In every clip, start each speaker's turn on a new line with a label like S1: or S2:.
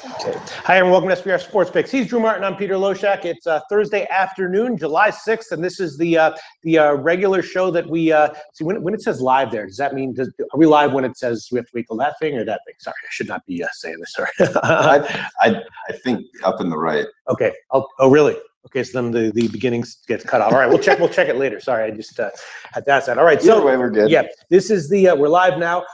S1: Okay. Hi, everyone. Welcome to SBR Sports Picks. He's Drew Martin. I'm Peter Loshak. It's Thursday afternoon, July 6th, and this is the regular show that we see. When it says live there, does that mean are we live when it says we have to wait till that thing or that thing? Sorry, I should not be saying this. Sorry.
S2: I think up in the right.
S1: Okay. Oh, really? Okay, so then the beginnings gets cut off. All right, we'll check it later. Sorry, I just had to ask that. All right, so
S2: either way, we're good.
S1: Yeah, this is we're live now.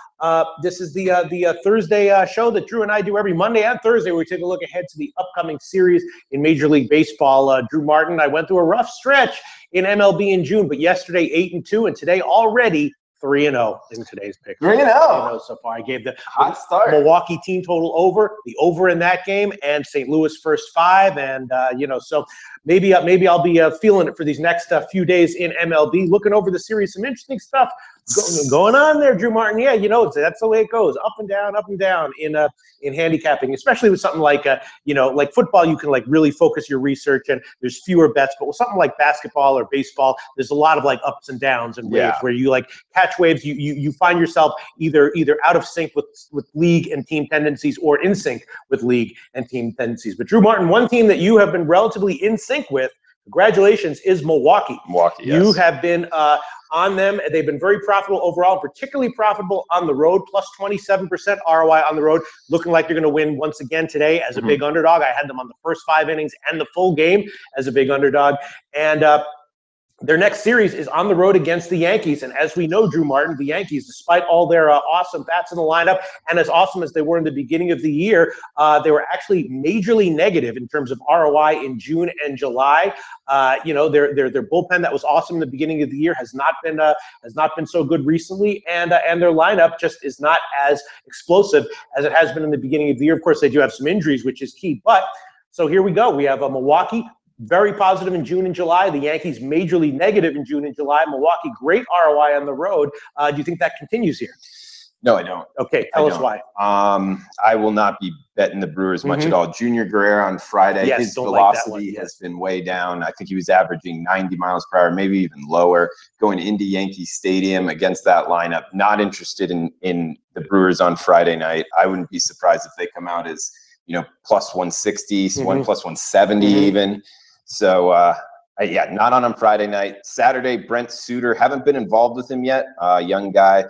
S1: This is the Thursday show that Drew and I do every Monday and Thursday, where we take a look ahead to the upcoming series in Major League Baseball. Drew Martin, I went through a rough stretch in MLB in June, but yesterday 8-2, and today already 3-0 in today's pick.
S2: 3-0
S1: so far. I gave the
S2: hot start.
S1: Milwaukee team total over, the over in that game, and St. Louis first five, and so maybe I'll be feeling it for these next few days in MLB. Looking over the series, some interesting stuff going on there, Drew Martin. Yeah, that's the way it goes, up and down in handicapping, especially with something like like football. You can really focus your research, and there's fewer bets. But with something like basketball or baseball, there's a lot of ups and downs and waves where you catch waves. You find yourself either out of sync with league and team tendencies, or in sync with league and team tendencies. But Drew Martin, one team that you have been relatively in sync with, congratulations, is Milwaukee.
S2: Milwaukee, yes.
S1: You have been on them. They've been very profitable overall, particularly profitable on the road, plus 27% ROI on the road, looking like they're going to win once again today as a big underdog. I had them on the first 5 innings and the full game as a big underdog. And their next series is on the road against the Yankees. And as we know, Drew Martin, the Yankees, despite all their awesome bats in the lineup, and as awesome as they were in the beginning of the year, they were actually majorly negative in terms of ROI in June and July. Their bullpen that was awesome in the beginning of the year has not been so good recently, and their lineup just is not as explosive as it has been in the beginning of the year. Of course, they do have some injuries, which is key. But so here we go. We have a Milwaukee, very positive in June and July. The Yankees majorly negative in June and July. Milwaukee, great ROI on the road. Do you think that continues here?
S2: No, I don't.
S1: Okay, tell us why.
S2: I will not be betting the Brewers much at all. Junior Guerrero on Friday, his velocity has been way down. I think he was averaging 90 miles per hour, maybe even lower, going into Yankee Stadium against that lineup. Not interested in the Brewers on Friday night. I wouldn't be surprised if they come out as plus 160, plus 170 even. So, not on Friday night. Saturday, Brent Suter. Haven't been involved with him yet. Young guy.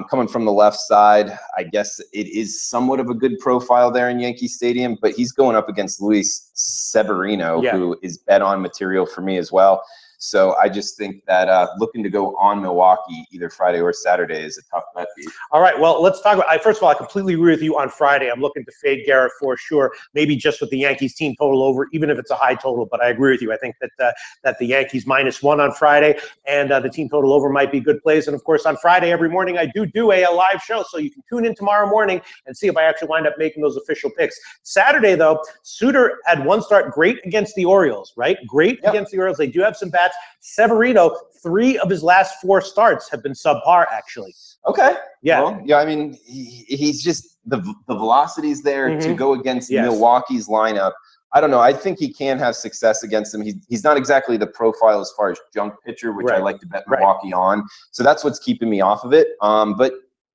S2: Coming from the left side, I guess it is somewhat of a good profile there in Yankee Stadium, but he's going up against Luis Severino, who is bet-on material for me as well. So I just think that looking to go on Milwaukee either Friday or Saturday is a tough bet.
S1: All right, well, let's talk about – first of all, I completely agree with you on Friday. I'm looking to fade Garrett for sure, maybe just with the Yankees team total over, even if it's a high total. But I agree with you. I think that the Yankees -1 on Friday and the team total over might be good plays. And, of course, on Friday every morning I do a live show, so you can tune in tomorrow morning and see if I actually wind up making those official picks. Saturday, though, Suter had one start great against the Orioles, right? Great against the Orioles. They do have some bats. Severino, 3 of his last 4 starts have been subpar, actually.
S2: Okay.
S1: Yeah.
S2: Well, I mean, he's just the velocity's there to go against Milwaukee's lineup. I don't know. I think he can have success against them. He's not exactly the profile as far as junk pitcher, which I like to bet Milwaukee on. So that's what's keeping me off of it. But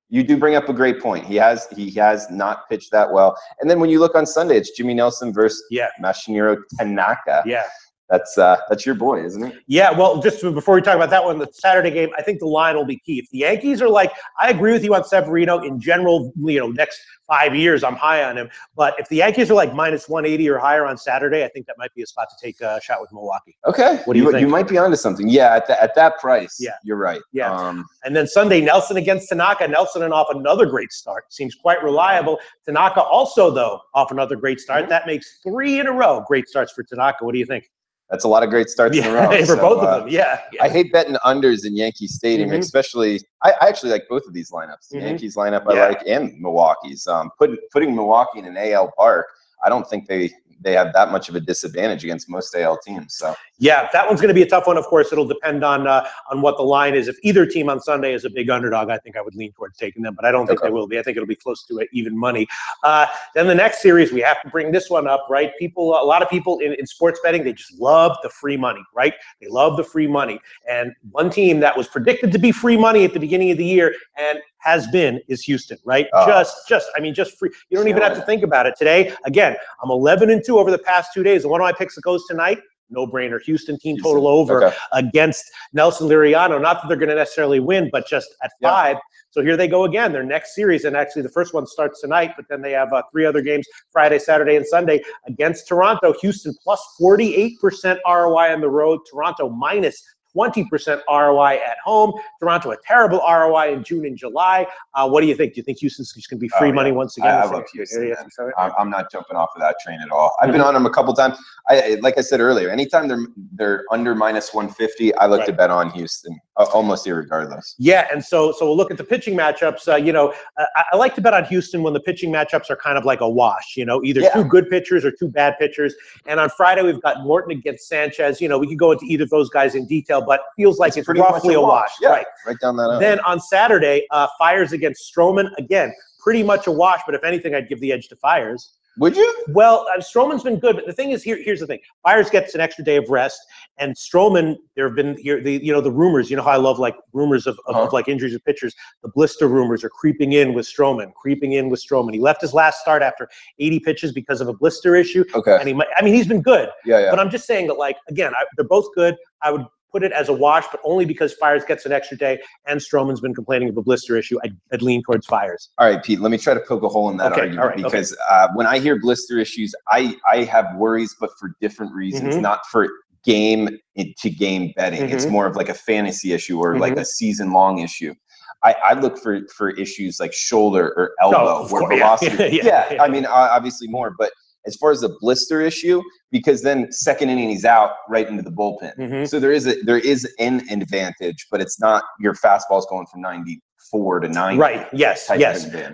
S2: you do bring up a great point. He has not pitched that well. And then when you look on Sunday, it's Jimmy Nelson versus Masahiro Tanaka.
S1: Yeah.
S2: That's your boy, isn't it?
S1: Yeah, well, just before we talk about that one, the Saturday game, I think the line will be key. If the Yankees are I agree with you on Severino in general, next 5 years, I'm high on him. But if the Yankees are -180 or higher on Saturday, I think that might be a spot to take a shot with Milwaukee.
S2: Okay.
S1: What do you think?
S2: You might be onto something. Yeah, at that price. Yeah. You're right.
S1: Yeah. And then Sunday, Nelson against Tanaka. Nelson off another great start. Seems quite reliable. Tanaka also, though, off another great start. That makes 3 in a row great starts for Tanaka. What do you think?
S2: That's a lot of great starts in a row.
S1: For both of them, yeah.
S2: I hate betting unders in Yankee Stadium, especially – I actually like both of these lineups. The Yankees lineup I like, and Milwaukee's. Putting Milwaukee in an AL park, I don't think they have that much of a disadvantage against most AL teams. So
S1: yeah, that one's going to be a tough one. Of course, it'll depend on what the line is. If either team on Sunday is a big underdog, I think I would lean towards taking them, but I don't think they will be. I think it'll be close to even money. Then the next series, we have to bring this one up, right? A lot of people in sports betting, they just love the free money, right? They love the free money. And one team that was predicted to be free money at the beginning of the year and is Houston, right? Just free. You don't even have to think about it. Today, again, I'm 11-2 over the past 2 days. And one of my picks that goes tonight, no-brainer. Houston team total over against Nelson Liriano. Not that they're going to necessarily win, but just at 5. So here they go again. Their next series, and actually the first one starts tonight, but then they have 3 other games Friday, Saturday, and Sunday against Toronto. Houston plus 48% ROI on the road. Toronto minus 20% ROI at home. Toronto, a terrible ROI in June and July. What do you think? Do you think Houston's just going to be free money once again?
S2: I love Houston. I'm not jumping off of that train at all. I've been on them a couple times. Like I said earlier, anytime they're under minus 150, I look to bet on Houston, almost irregardless.
S1: Yeah, and so we'll look at the pitching matchups. I like to bet on Houston when the pitching matchups are kind of like a wash. Either 2 good pitchers or 2 bad pitchers. And on Friday we've got Morton against Sanchez. We could go into either of those guys in detail, but feels like it's roughly a wash.
S2: Yeah, right down that alley.
S1: Then on Saturday, Fiers against Stroman. Again, pretty much a wash, but if anything, I'd give the edge to Fiers.
S2: Would you?
S1: Well, Stroman's been good, but the thing is, here's the thing. Fiers gets an extra day of rest, and Stroman, there have been the rumors. You know how I love like rumors of like injuries of pitchers. The blister rumors are creeping in with Stroman. He left his last start after 80 pitches because of a blister issue.
S2: Okay.
S1: And he's been good.
S2: Yeah.
S1: But I'm just saying that, like, again, they're both good. I would put it as a wash, but only because Fiers gets an extra day and Stroman's been complaining of a blister issue. I'd lean towards Fiers.
S2: All right, Pete, let me try to poke a hole in that argument because when I hear blister issues, I have worries, but for different reasons, not for game-to-game betting. It's more of like a fantasy issue or like a season-long issue. I look for issues like shoulder or elbow where velocity. I mean, obviously more, but as far as the blister issue, because then second inning he's out right into the bullpen. So there is an advantage, but it's not your fastball's going from 94 to 90.
S1: Right. Yes.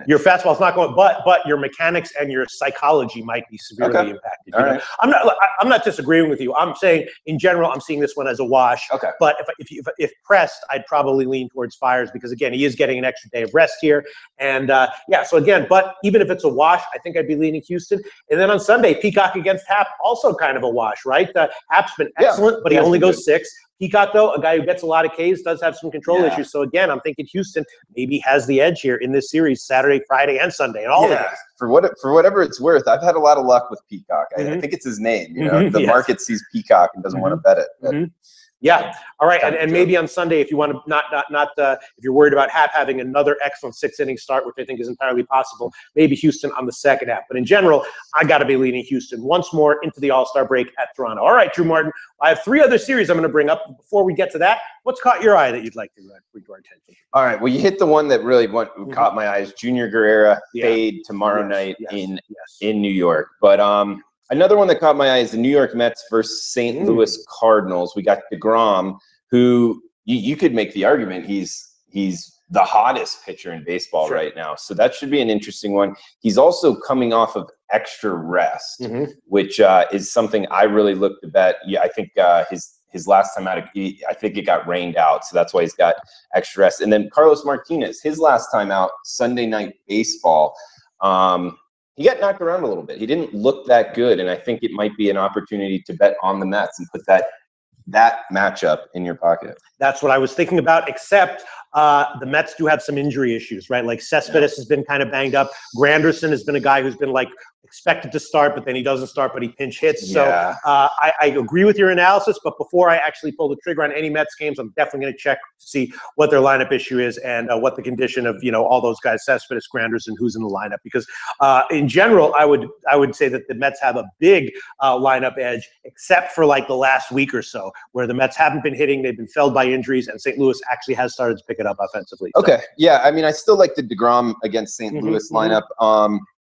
S1: Your fastball's not going, but your mechanics and your psychology might be severely impacted.
S2: All right.
S1: I'm not disagreeing with you. I'm saying in general, I'm seeing this one as a wash.
S2: Okay.
S1: But if pressed, I'd probably lean towards Fiers because again, he is getting an extra day of rest here. And so again, but even if it's a wash, I think I'd be leaning Houston. And then on Sunday, Peacock against Happ, also kind of a wash, right? Happ's been excellent, but he only goes 6. Peacock, though, a guy who gets a lot of Ks, does have some control issues. So, again, I'm thinking Houston maybe has the edge here in this series, Saturday, Friday, and Sunday, and all of it.
S2: For whatever it's worth, I've had a lot of luck with Peacock. I think it's his name. The market sees Peacock and doesn't want to bet it.
S1: Yeah. All right. And maybe on Sunday, if you want to not if you're worried about Happ having another excellent 6-inning start, which I think is entirely possible, maybe Houston on the second half. But in general, I got to be leaning Houston once more into the Allstar break at Toronto. All right, Drew Martin, I have 3 other series I'm going to bring up. Before we get to that, what's caught your eye that you'd like to bring to our attention?
S2: All right. Well, you hit the one that really caught my eyes. Junior Guerrera fade tomorrow night in New York. But another one that caught my eye is the New York Mets versus St. Louis Cardinals. We got DeGrom, who you could make the argument he's the hottest pitcher in baseball right now. So that should be an interesting one. He's also coming off of extra rest, which is something I really look to bet. Yeah, I think his last time out, I think it got rained out, so that's why he's got extra rest. And then Carlos Martinez, his last time out, Sunday Night Baseball. He got knocked around a little bit. He didn't look that good, and I think it might be an opportunity to bet on the Mets and put that matchup in your pocket.
S1: That's what I was thinking about, except the Mets do have some injury issues, right? Like Cespedes has been kind of banged up. Granderson has been a guy who's been like expected to start, but then he doesn't start, but he pinch hits. So I agree with your analysis, but before I actually pull the trigger on any Mets games, I'm definitely going to check to see what their lineup issue is and what the condition of, all those guys, Cespedes, Granderson, who's in the lineup. Because in general, I would say that the Mets have a big lineup edge, except for like the last week or so, where the Mets haven't been hitting, they've been felled by injuries, and St. Louis actually has started to pick it up offensively.
S2: Okay, yeah, I mean, I still like the DeGrom against St. Louis lineup.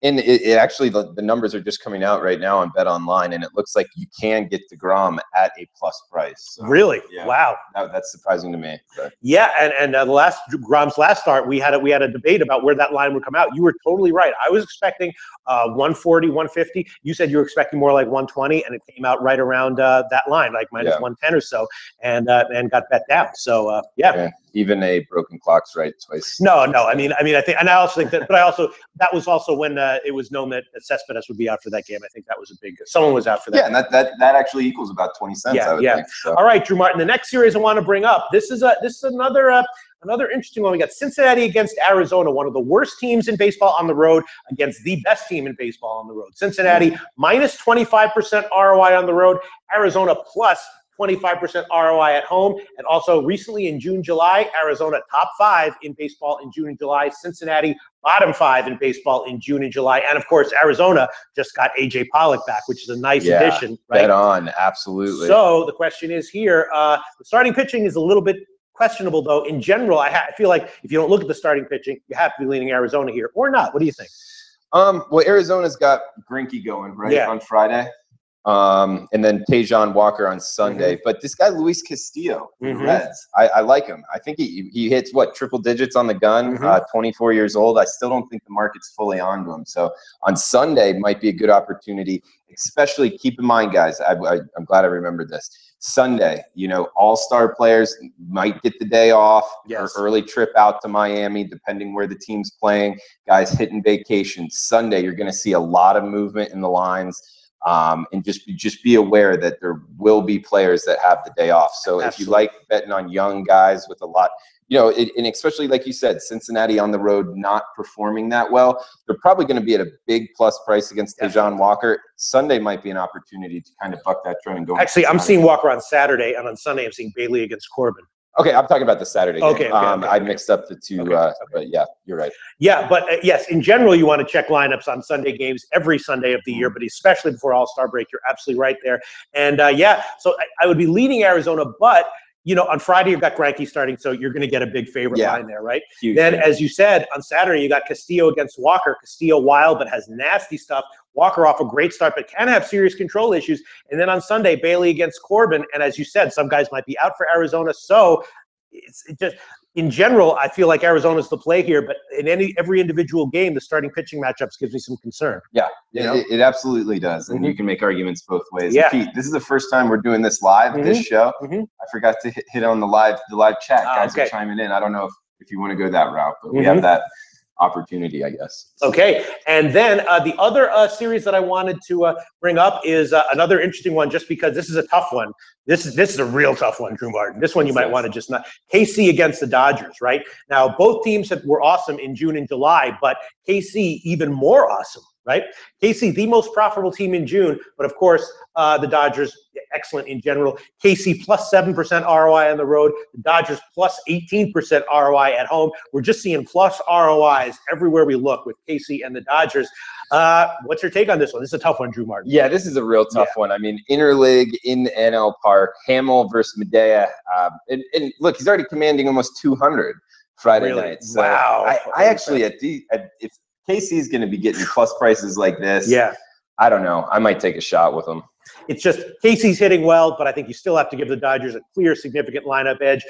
S2: And it actually, the numbers are just coming out right now on Bet Online, and it looks like you can get DeGrom at a plus price. So,
S1: really? Yeah. Wow.
S2: That's surprising to me. But.
S1: Yeah, and DeGrom's last start, we had a debate about where that line would come out. You were totally right. I was expecting 140, 150. You said you were expecting more like 120, and it came out right around that line, like minus 110 or so, and got bet down. So yeah.
S2: Even a broken clock strike twice.
S1: No. I mean, I think, and I also think that, but that was also when it was known that Cespedes would be out for that game. I think that was a big. Someone was out for that.
S2: Yeah, and that actually equals about 20 cents. I would think, so.
S1: All right, Drew Martin. The next series I want to bring up. This is another another interesting one. We got Cincinnati against Arizona, one of the worst teams in baseball on the road against the best team in baseball on the road. Cincinnati minus 25% ROI on the road. Arizona plus 25% ROI at home. And also recently in June, July, Arizona top 5 in baseball in June and July. Cincinnati bottom 5 in baseball in June and July. And of course, Arizona just got A.J. Pollock back, which is a nice addition. Right?
S2: Bet on, absolutely.
S1: So the question is here, the starting pitching is a little bit questionable, though. In general, I feel like if you don't look at the starting pitching, you have to be leaning Arizona here or not. What do you think?
S2: Well, Arizona's got Greinke going, right, on Friday. And then Tejon Walker on Sunday. But this guy, Luis Castillo, the Reds, I like him. I think he hits, triple digits on the gun, 24 years old. I still don't think the market's fully on to him. So on Sunday might be a good opportunity, especially keep in mind, guys, I'm glad I remembered this. Sunday, all-star players might get the day off or early trip out to Miami, depending where the team's playing. Guys hitting vacation. Sunday, you're going to see a lot of movement in the lines. And just be aware that there will be players that have the day off. So if you like betting on young guys with a lot, and especially like you said, Cincinnati on the road not performing that well, they're probably going to be at a big plus price against Tejon Walker. Sunday might be an opportunity to kind of buck that trend and go.
S1: Actually, I'm seeing Walker on Saturday, and on Sunday I'm seeing Bailey against Corbin.
S2: Okay, I'm talking about the Saturday game. I mixed up the two, but yeah, you're right.
S1: Yeah, but yes, in general, you want to check lineups on Sunday games every Sunday of the year, but especially before All-Star break. You're absolutely right there. And so I would be leading Arizona, but on Friday you've got Greinke starting, so you're going to get a big favorite line there, right?
S2: Huge
S1: then, as you said, on Saturday you got Castillo against Walker. Castillo wild, but has nasty stuff. Walker off a great start, but can have serious control issues. And then on Sunday, Bailey against Corbin. And as you said, some guys might be out for Arizona. So it's just in general, I feel like Arizona's the play here. But in every individual game, the starting pitching matchups gives me some concern.
S2: Yeah, it absolutely does. And you can make arguments both ways. Yeah. Pete, this is the first time we're doing this live, this show. I forgot to hit on the live chat. Guys are chiming in. I don't know if you want to go that route, but we have that opportunity, I guess.
S1: Okay, and then the other series that I wanted to bring up is another interesting one, just because this is a tough one. This is a real tough one, Drew Martin. This one you might want to just not. KC against the Dodgers, right? Now, both teams were awesome in June and July, but KC even more awesome, right? KC, the most profitable team in June, but of course, the Dodgers, excellent in general. KC plus 7% ROI on the road. The Dodgers plus 18% ROI at home. We're just seeing plus ROIs everywhere we look with KC and the Dodgers. What's your take on this one? This is a tough one, Drew Martin.
S2: Yeah, this is a real tough one. I mean, interleague in NL Park, Hamill versus Medea. And look, he's already commanding almost 200 Friday night. So
S1: wow.
S2: I actually, if KC is going to be getting plus prices like this, I don't know. I might take a shot with him.
S1: It's just KC's hitting well, but I think you still have to give the Dodgers a clear, significant lineup edge.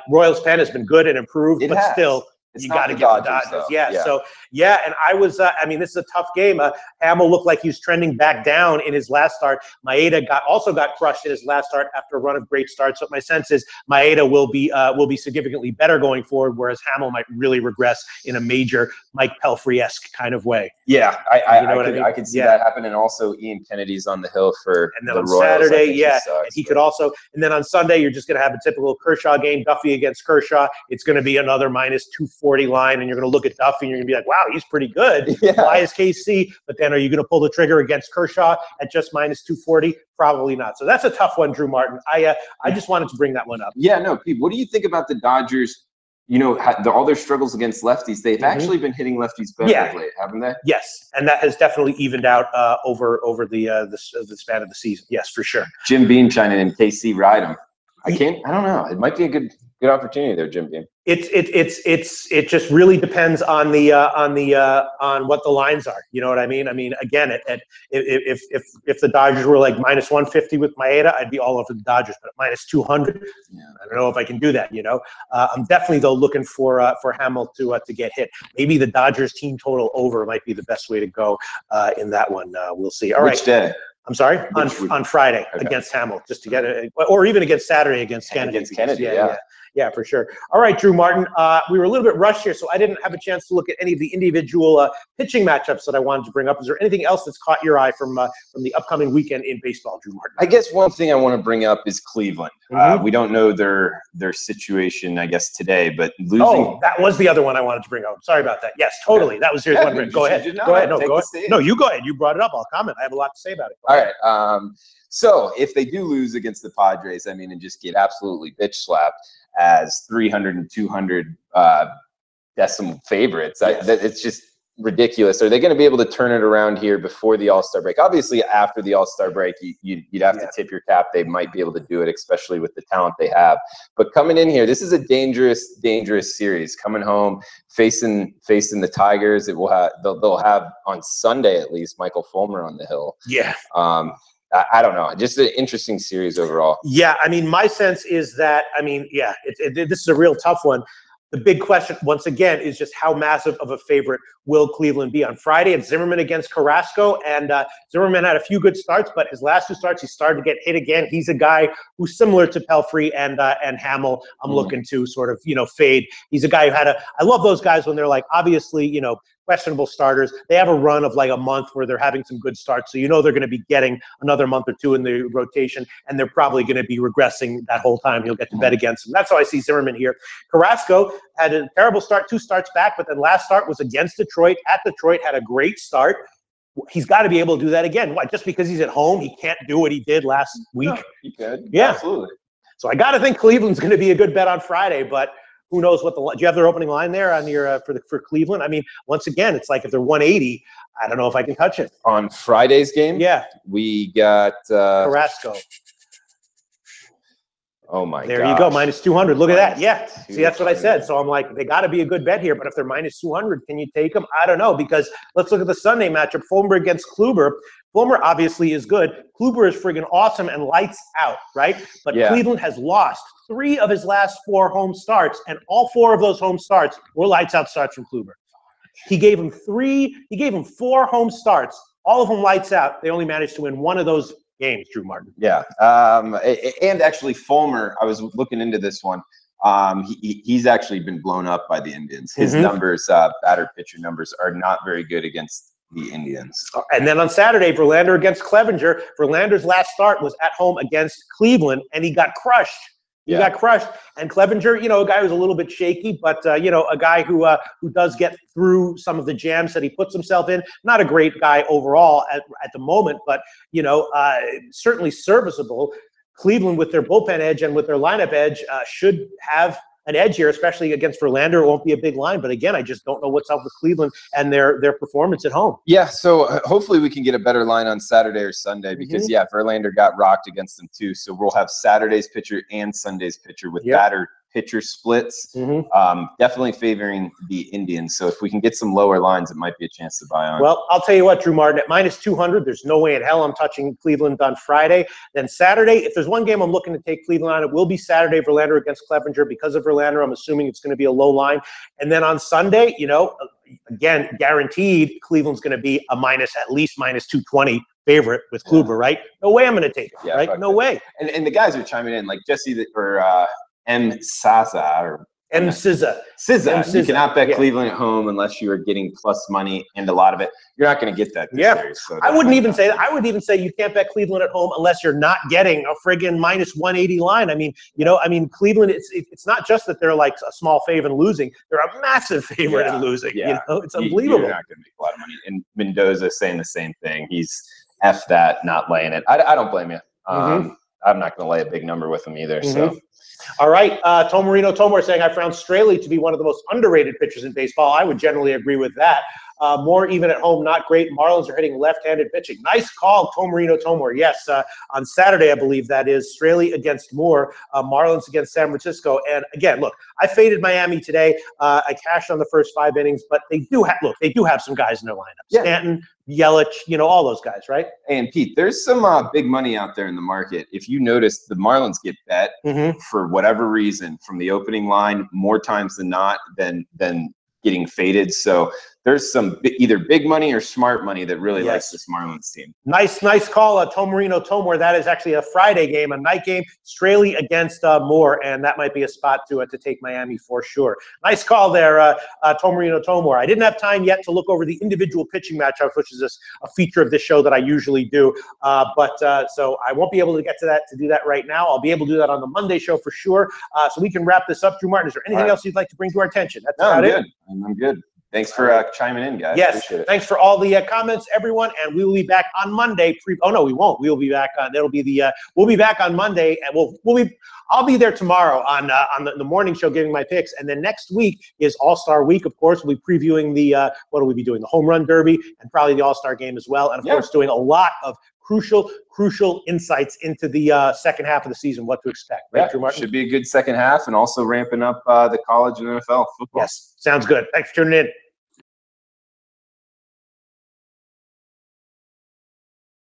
S1: Royals' pen has been good and improved, but still, you got to give the Dodgers. So, and I was, this is a tough game. Hamill looked like he was trending back down in his last start. Maeda also got crushed in his last start after a run of great starts. So my sense is Maeda will be significantly better going forward, whereas Hamill might really regress in a major Mike Pelfrey-esque kind of way.
S2: Yeah, I could see that happen. And also Ian Kennedy's on the hill for
S1: and then
S2: the
S1: on
S2: Royals.
S1: Saturday, and he could also, and then on Sunday, you're just going to have a typical Kershaw game, Duffy against Kershaw. It's going to be another minus 240 line, and you're going to look at Duffy and you're going to be like, wow, he's pretty good. Why is KC? But then are you going to pull the trigger against Kershaw at just minus 240? Probably not. So that's a tough one, Drew Martin. I just wanted to bring that one up.
S2: Yeah, no, Pete, what do you think about the Dodgers? All their struggles against lefties, they've actually been hitting lefties better of late, haven't they?
S1: Yes, and that has definitely evened out over the span of the season. Yes, for sure.
S2: Jim Beam chiming in, KC ride him. I don't know. It might be a good opportunity there, Jim Beam.
S1: It just really depends on on what the lines are. You know what I mean? I mean, again, if the Dodgers were like minus 150 with Maeda, I'd be all over the Dodgers. But at minus 200, I don't know if I can do that. I'm definitely though looking for Hamill to get hit. Maybe the Dodgers team total over might be the best way to go in that one. We'll see. All right.
S2: Which day?
S1: I'm sorry, on Friday against Hamill, just to get it, or even against Saturday against Kennedy.
S2: Against Kennedy,
S1: Yeah, for sure. All right, Drew Martin. We were a little bit rushed here, so I didn't have a chance to look at any of the individual pitching matchups that I wanted to bring up. Is there anything else that's caught your eye from the upcoming weekend in baseball, Drew Martin?
S2: I guess one thing I want to bring up is Cleveland. We don't know their situation, I guess, today, but losing.
S1: Oh, that was the other one I wanted to bring up. Sorry about that. Yes, totally. That was here's one. Go ahead. Go ahead. No, go ahead. No, you go ahead. You brought it up. I'll comment. I have a lot to say about it.
S2: All right. So if they do lose against the Padres, I mean, and just get absolutely bitch slapped as 300 and 200 decimal favorites, it's just ridiculous. Are they going to be able to turn it around here before the All-Star break? Obviously, after the All-Star break, you'd have to tip your cap. They might be able to do it, especially with the talent they have. But coming in here, this is a dangerous, dangerous series. Coming home, facing the Tigers, they'll have on Sunday at least Michael Fulmer on the hill.
S1: Yeah.
S2: I don't know. Just an interesting series overall.
S1: Yeah, I mean, my sense is that, this is a real tough one. The big question, once again, is just how massive of a favorite will Cleveland be? On Friday, it's Zimmerman against Carrasco, and Zimmerman had a few good starts, but his last 2 starts, he started to get hit again. He's a guy who's similar to Pelfrey and Hamill. I'm looking to sort of, fade. He's a guy who I love those guys when they're like, obviously, questionable starters. They have a run of like a month where they're having some good starts. So they're going to be getting another month or 2 in the rotation, and they're probably going to be regressing that whole time. He'll get to bet against them. That's how I see Zimmerman here. Carrasco had a terrible start, 2 starts back, but then last start was against Detroit. At Detroit, had a great start. He's got to be able to do that again. Why? Just because he's at home, he can't do what he did last week?
S2: No, he could.
S1: Yeah.
S2: Absolutely.
S1: So I got to think Cleveland's going to be a good bet on Friday, but who knows what do you have their opening line there on your for Cleveland? I mean, once again, it's like if they're 180, I don't know if I can touch it.
S2: On Friday's game?
S1: Yeah.
S2: We got
S1: Carrasco.
S2: Oh my god.
S1: There you go, minus 200. Look at that. Yeah. See, that's what I said. So I'm like, they got to be a good bet here, but if they're minus 200, can you take them? I don't know, because let's look at the Sunday matchup. Fulmer against Kluber. Fulmer obviously is good. Kluber is friggin' awesome and lights out, right? But Cleveland has lost 3 of his last 4 home starts, and all 4 of those home starts were lights out starts from Kluber. He gave him 4 home starts, all of them lights out. They only managed to win 1 of those games, Drew Martin.
S2: Yeah. And actually Fulmer, I was looking into this one. He's actually been blown up by the Indians. His numbers, batter pitcher numbers, are not very good against the Indians.
S1: And then on Saturday, Verlander against Clevenger. Verlander's last start was at home against Cleveland, and he got crushed. He got crushed. And Clevenger, a guy who's a little bit shaky, but, a guy who does get through some of the jams that he puts himself in. Not a great guy overall at the moment, but, certainly serviceable. Cleveland, with their bullpen edge and with their lineup edge, should have an edge here, especially against Verlander. It won't be a big line, but again, I just don't know what's up with Cleveland and their performance at home.
S2: Yeah, so hopefully we can get a better line on Saturday or Sunday because, Verlander got rocked against them too. So we'll have Saturday's pitcher and Sunday's pitcher with batter pitcher splits, definitely favoring the Indians. So if we can get some lower lines, it might be a chance to buy on.
S1: Well, I'll tell you what, Drew Martin, at minus 200, there's no way in hell I'm touching Cleveland on Friday. Then Saturday, if there's one game I'm looking to take Cleveland on, it will be Saturday, Verlander against Clevenger. Because of Verlander, I'm assuming it's going to be a low line. And then on Sunday, again, guaranteed Cleveland's going to be at least minus 220 favorite with Kluber, right? No way I'm going to take it, right? No way.
S2: And the guys are chiming in, like Jesse or M. Saza or
S1: M. Sizza.
S2: You cannot bet Cleveland at home unless you are getting plus money, and a lot of it you're not going to get that this series. So
S1: I wouldn't even say that. I would even say you can't bet Cleveland at home unless you're not getting a friggin' minus 180 line. I mean, Cleveland. It's not just that they're like a small favorite in losing; they're a massive favorite in losing.
S2: Yeah.
S1: It's unbelievable.
S2: You're not going to make a lot of money. And Mendoza saying the same thing. He's F that, not laying it. I don't blame you. I'm not going to lay a big number with him either. So.
S1: All right. Tomorino saying, I found Straley to be one of the most underrated pitchers in baseball. I would generally agree with that. More even at home, not great. Marlins are hitting left-handed pitching. Nice call, Tomor. Yes, on Saturday, I believe that is. Straley against Moore, Marlins against San Francisco. And again, look, I faded Miami today. I cashed on the first 5 innings, but they do have some guys in their lineup.
S2: Yeah.
S1: Stanton, Yelich, all those guys, right?
S2: And Pete, there's some big money out there in the market. If you notice, the Marlins get bet for whatever reason from the opening line more times than not than getting faded. So there's some either big money or smart money that really likes this Marlins team.
S1: Nice call, Tomarino Tomor. That is actually a Friday game, a night game, Straley against Moore, and that might be a spot to take Miami for sure. Nice call there, Tomarino Tomor. I didn't have time yet to look over the individual pitching matchups, which is a feature of this show that I usually do, so I won't be able to get to do that right now. I'll be able to do that on the Monday show for sure. So we can wrap this up. Drew Martin, is there anything else you'd like to bring to our attention? That's about it.
S2: I'm good. Thanks for chiming in, guys.
S1: Yes,
S2: appreciate it.
S1: Thanks for all the comments, everyone, and we will be back on Monday. Oh no, we won't. We will be back. That'll be the. We'll be back on Monday, and I'll be there tomorrow on the morning show giving my picks, and then next week is All-Star Week. Of course, we'll be previewing the what will we be doing? The Home Run Derby and probably the All-Star Game as well, and of course doing a lot of crucial insights into the second half of the season, what to expect. Right, Drew Martin?
S2: Should be a good second half, and also ramping up the college and NFL football.
S1: Yes, sounds good. Thanks for tuning in.